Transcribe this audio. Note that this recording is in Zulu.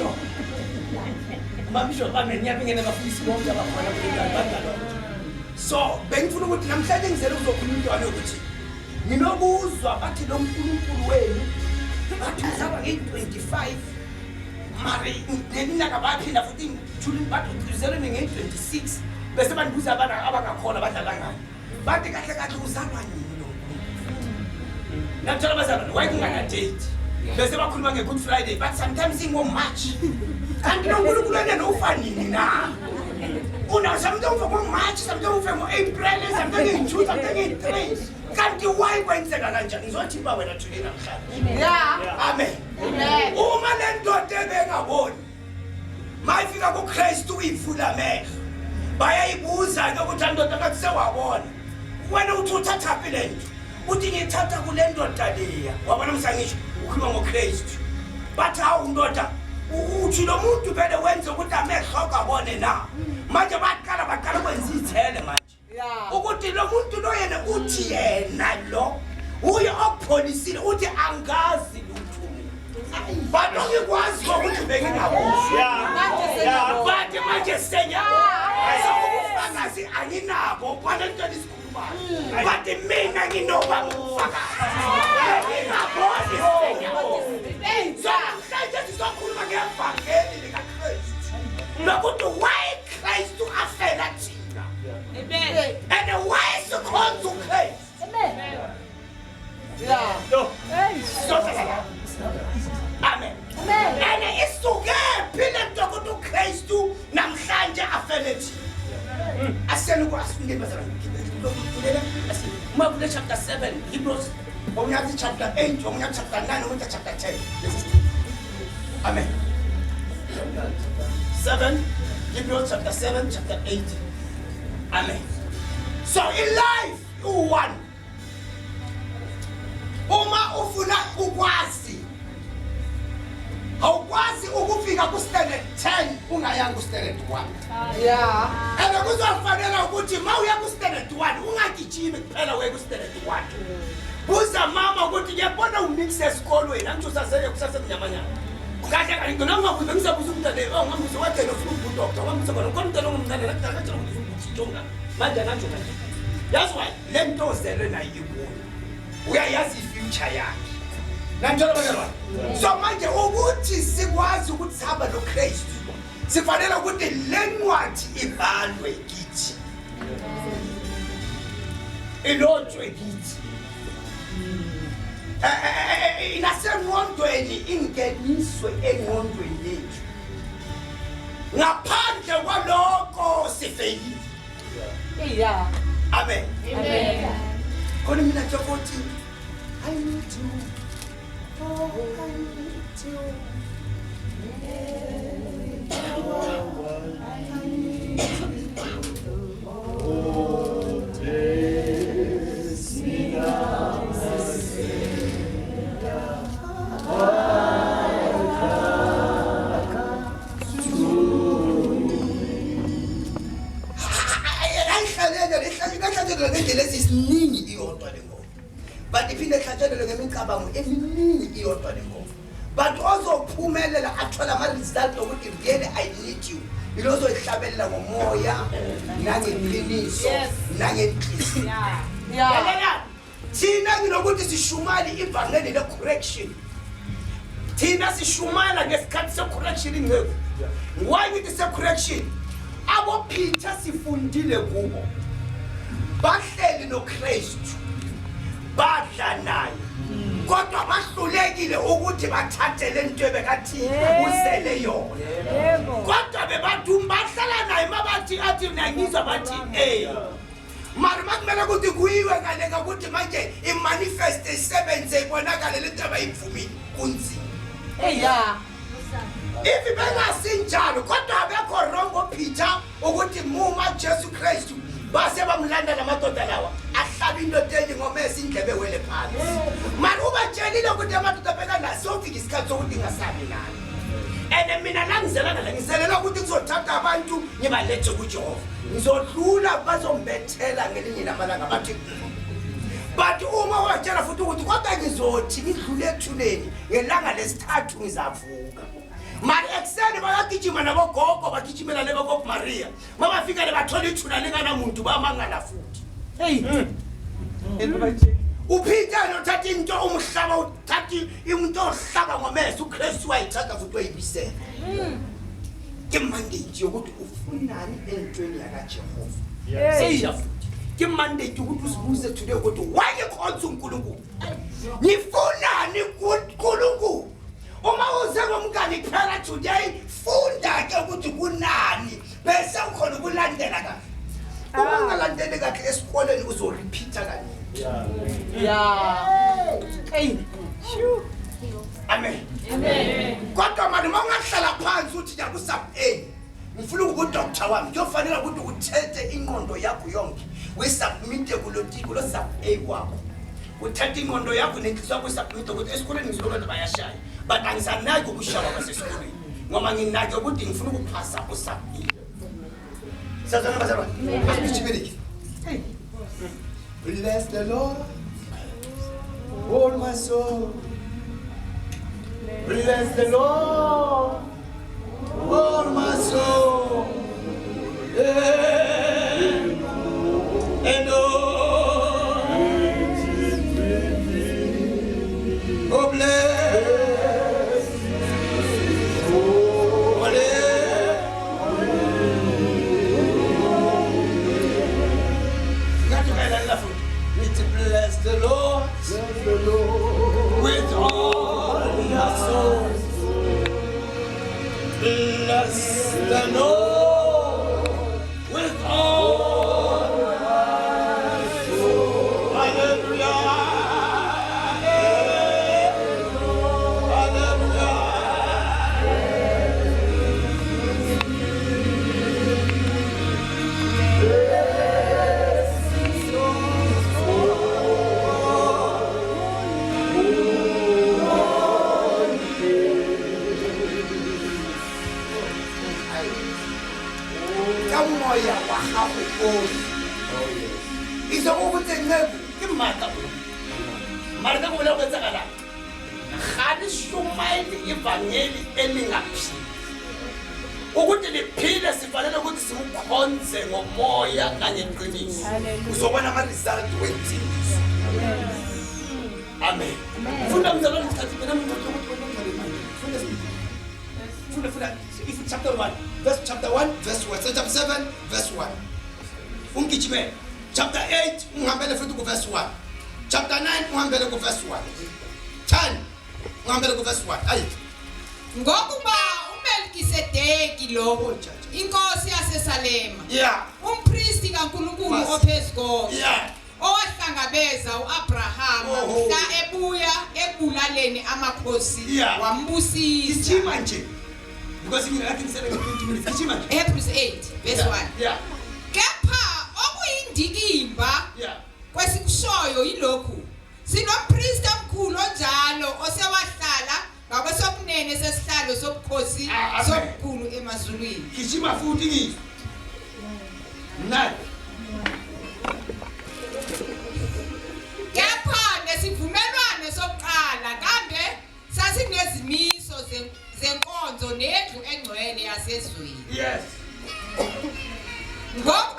Bishop. Bishop amenyapingene bafundisi bonke abakhona kulendalo. So bengifuna ukuthi namhlanje ngizele ukuzokhuluma intwana ukuthi nginokuzwa bathi lo uNkulunkulu wenu bathi uzaba nge25 mari neminyaka baphinda futhi thulini bathi uzele nge26 bese bandibuza abana abangakhona badlala ngani bathi kahle kahle uzalwa nini lo uNkulunkulu nathola bazalwane why kungana date bese bakhuluma ngeGood Friday but sometimes ingo March kanti lo uNkulunkulu wena ufanini na una sometimes for March sometimes for April sometimes in June sometimes in 3 kanti why kwenzeka kanjani ngizothi ba wena thule namhlanje yeah amen amen uma lendoda ebengaboni mayifika kuKristu uyivula amehlo bayayibuza ukuthi andoda akathi sewabona wena uthi uthatha phi lento uthi ngithatha kule ndoda leya wabona msangisho ukhuluma ngoKristu bathi hawu ndoda uthi lo muntu vele wenze ukuthi amehlo akabone na manje baqala kwenza izithele manje ukuthi lo muntu lo yena uthi yena lo uye okupholisile uthi angazi lutho bathi ngikwazi ukuthi bengingabuzwa bathi manje senyabo sobufakazi anginabo kwanento lesikhulumayo bathi mina nginoba ngufakazi ngingaboni senyabo mhlanje sizokhuluma ngevangeli likaKristu nokuthi why Kristu afela thina amen and why is it called to Christ amen yeah amen amen and isuke phela ntokothi uKristu namhlanje afele thina asenu kwasifike bazalwane Mark chapter 7 Hebrews Omnyathi chapter 8 Omnyathi chapter 9 Omnyathi chapter 10 amen 7 Hebrews chapter 7 chapter 8 amen so in life you one uma ufuna ukwazi awukwazi ukufika ku standard 10 ungayanga ku standard 1 yeah and kuzofanele ukuthi mawuya ku standard 1 ungagijimi kuphela uye ku standard 1 buza mama ukuthi ngiyabona umixe esikolweni angisho sasele kusase mnyamanyana kahle kahle nginokubuza ngisabuza umntana ongambuza wathi lo ufuna udoctor ngambuza bona khona umntana ongumncane nakuthatha ukuthi jonga manje najo manje that's why le nto zele na yibuyo uyayazi future yakhe nanjalo bazalwane so manje ukuthi sikwazi ukuthi sihamba noKristu sifanele ukuthi le ncwadi ibhalwe kithi ilotshwe kithi inasemqondweni ingeniswe engqondweni yethu ngaphandle kwalokho sifeyile yeah amen amen khona mina tsokothi I need you oh I need you ngendlela ezisiningi iyodwa lengoma but iphinde ehlatshelelwe ngemicabango eminingi iyodwa lengoma but ozophumelela athola ama result ukuthi really I need you ilozo ihlabelela ngomoya nangeqiniso nangenhliziyo yeah thina nginokuthi sishumali ivangeli le correction thina sishumala ngesikhathi se correction ingekho why with the correction abo Peter sifundile kubo bahleli noKristu badla naye kodwa bahlulekile ukuthi bathathe lento ebekathini usele yona kodwa bebathuma bahlala naye mabathi athi nangizwa bathi mara makumele ukuthi kuyiwe ngale ukuthi manje imanifest isebenze ibonakala lento abayivumile kunzima yeah if bengasinjalo kodwa abekho wrong Peter ukuthi muma Jesu Kristu base bamlanda namadoda lawa ahlaba indoda enye ngomesi indlebe wele phansi manje ubatshelile ukuthi amadoda phela nasofika isikhathi sokuthi ngasabi nani and mina la ngizelana la ngizelela ukuthi kuzothatha abantu ngibalethe kuJehova ngizodlula bazombethela ngelinye lamalanga bathi but uma watshela futhi ukuthi kodwa ngizothi ngidlule ethuneni ngelanga lesithathu ngizavuka manje bagijima nabogogo bagijimela nebogogo Maria mabafika le bathola ithuna lingana muntu bamangala futhi Hey. uPeter nothatha into umhlaba uthatha into ohlaba ngomese uKristu wayithatha futhi wayibisela ke mandate yokuthi ufunani entweni yaka Jehova Hey. ke mandate ukuthi usibuze today ukuthi why ikhonza uNkulunkulu nifunani kuNkulunkulu uma uze ngomngane phela today funda ke ukuthi kunani bese ukhona ukulandela kahle uma ungalandeli kahle esikoleni uzorepeata kahle Yeah. Hey. amen Amen. kodwa manje uma ungahlala phansi uthi nje kusub A ngifuna ukuthi doctor wami kuyofanele ukuthi uthethe ingqondo yakho yonke uyisubmit kulo sub A wakho uthatha ingqondo yakho nenhliziyo yakho uyisubmit ukuthi esikoleni ngizolokho bayashaya but angisanaki ukushaya kwasesikoleni ngoba nginake ukuthi ngifuna ukuphasa kusub A sazana bazalwane asichibeleke bless the Lord all my soul bless the Lord all my soul and all oh bless bless the Lord with all your soul. Bless the Lord with all my soul. Hallelujah. Moya wa gago o itse go botseng ke mata mara ka go le go tsagala ga di shumaile evangeli elingaphi ukuthi liphile sifanele ukuthi simkhonze ngomoya kanye neqiniso uzobona ama result wenziso amen funda mzalwane isikhathi phela umuntu funda if chapter 1 verse 1 chapter 7 verse 1 ungijime chapter 8 ungihambele futhi ku verse 1 chapter 9 ungihambele ku verse 1 10 ungihambele ku verse 1 ayi ngokuba uMelkisedeki lo inkosi yaseSalema yeah umpristi kaNkulunkulu ophezulu yeah owahlangabeza uAbrahama mhla ebuya ebulaleni amakhosi wambusisa ijima nje because you are thinking 20 minutes ijima nje Hebrews 8 verse 1 yeah kepha okuyindikimba yeah kwesikushoyo yilokhu sinompristi omkhulu onjalo osewahlala ngakwesokunene sesihlalo sobukhosi sobukhulu emazulwini ijima futhi ngizwe nani kepha nesivumelwano sokuqala kambe sasinezimiso zenkonzo nendlu engcwele yasezweni yes ngoba